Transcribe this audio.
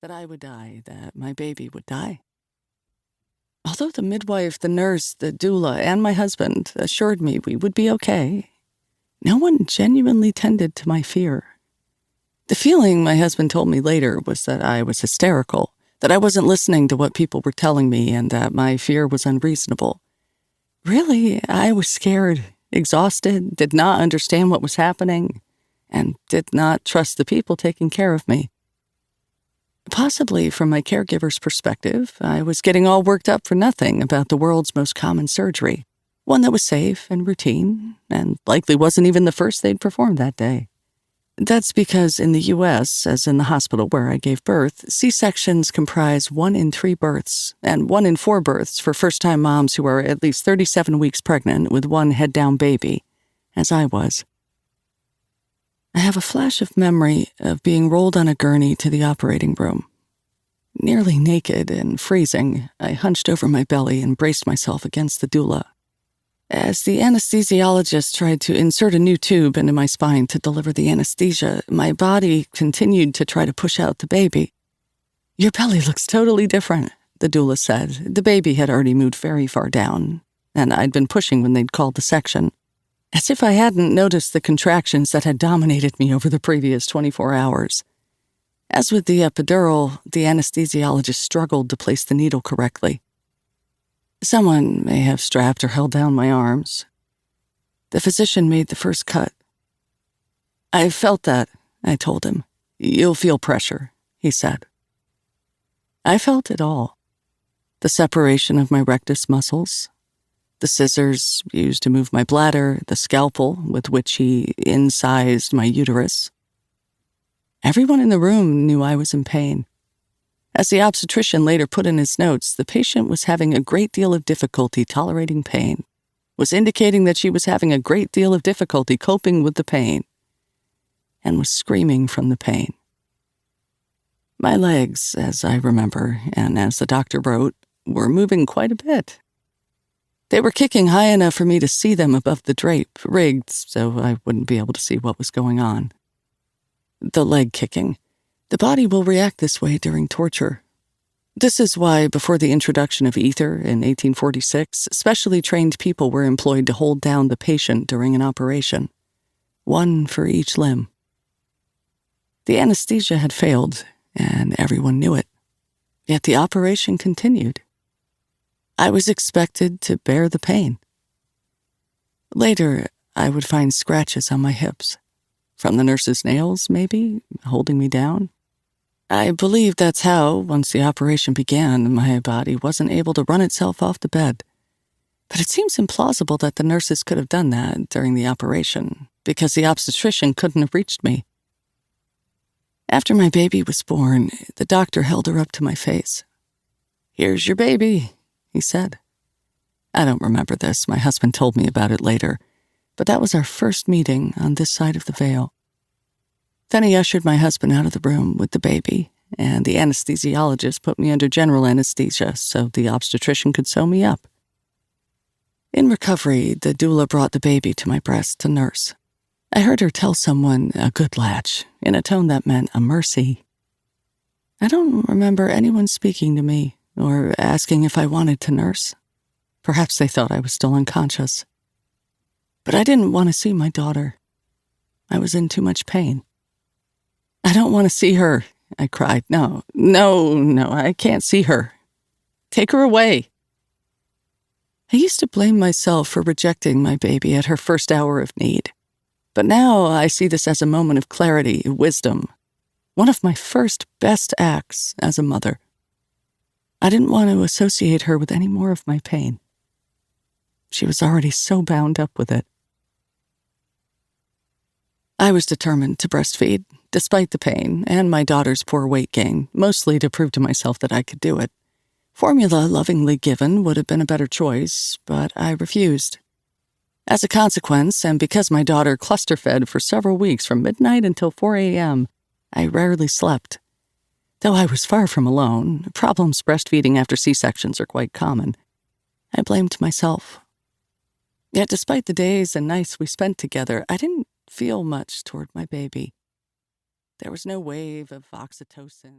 that I would die, that my baby would die. Although the midwife, the nurse, the doula, and my husband assured me we would be okay, no one genuinely tended to my fear. The feeling, my husband told me later, was that I was hysterical, that I wasn't listening to what people were telling me, and that my fear was unreasonable. Really, I was scared, exhausted, did not understand what was happening, and did not trust the people taking care of me. Possibly from my caregiver's perspective, I was getting all worked up for nothing about the world's most common surgery, one that was safe and routine, and likely wasn't even the first they'd performed that day. That's because in the U.S., as in the hospital where I gave birth, C-sections comprise 1 in 3 births and 1 in 4 births for first-time moms who are at least 37 weeks pregnant with one head-down baby, as I was. I have a flash of memory of being rolled on a gurney to the operating room. Nearly naked and freezing, I hunched over my belly and braced myself against the doula. As the anesthesiologist tried to insert a new tube into my spine to deliver the anesthesia, my body continued to try to push out the baby. "Your belly looks totally different," the doula said. The baby had already moved very far down, and I'd been pushing when they'd called the section. As if I hadn't noticed the contractions that had dominated me over the previous 24 hours. As with the epidural, the anesthesiologist struggled to place the needle correctly. Someone may have strapped or held down my arms. The physician made the first cut. "I felt that," I told him. "You'll feel pressure," he said. I felt it all. The separation of my rectus muscles, the scissors used to move my bladder, the scalpel with which he incised my uterus. Everyone in the room knew I was in pain. As the obstetrician later put in his notes, the patient was having a great deal of difficulty tolerating pain, was indicating that she was having a great deal of difficulty coping with the pain, and was screaming from the pain. My legs, as I remember, and as the doctor wrote, were moving quite a bit. They were kicking high enough for me to see them above the drape, rigged so I wouldn't be able to see what was going on. The leg kicking. The body will react this way during torture. This is why, before the introduction of ether in 1846, specially trained people were employed to hold down the patient during an operation, 1 for each limb. The anesthesia had failed, and everyone knew it. Yet the operation continued. I was expected to bear the pain. Later, I would find scratches on my hips. From the nurse's nails, maybe, holding me down. I believe that's how, once the operation began, my body wasn't able to run itself off the bed. But it seems implausible that the nurses could have done that during the operation, because the obstetrician couldn't have reached me. After my baby was born, the doctor held her up to my face. "Here's your baby," he said. I don't remember this. My husband told me about it later. But that was our first meeting on this side of the veil. Then he ushered my husband out of the room with the baby, and the anesthesiologist put me under general anesthesia so the obstetrician could sew me up. In recovery, the doula brought the baby to my breast to nurse. I heard her tell someone, a good latch, in a tone that meant a mercy. I don't remember anyone speaking to me or asking if I wanted to nurse. Perhaps they thought I was still unconscious. But I didn't want to see my daughter. I was in too much pain. "I don't want to see her," I cried. No, I can't see her. Take her away." I used to blame myself for rejecting my baby at her first hour of need. But now I see this as a moment of clarity, wisdom, one of my first best acts as a mother. I didn't want to associate her with any more of my pain. She was already so bound up with it. I was determined to breastfeed, despite the pain and my daughter's poor weight gain, mostly to prove to myself that I could do it. Formula lovingly given would have been a better choice, but I refused. As a consequence, and because my daughter cluster-fed for several weeks from midnight until 4 a.m., I rarely slept. Though I was far from alone, problems breastfeeding after C-sections are quite common. I blamed myself. Yet despite the days and nights we spent together, I didn't feel much toward my baby. There was no wave of oxytocin.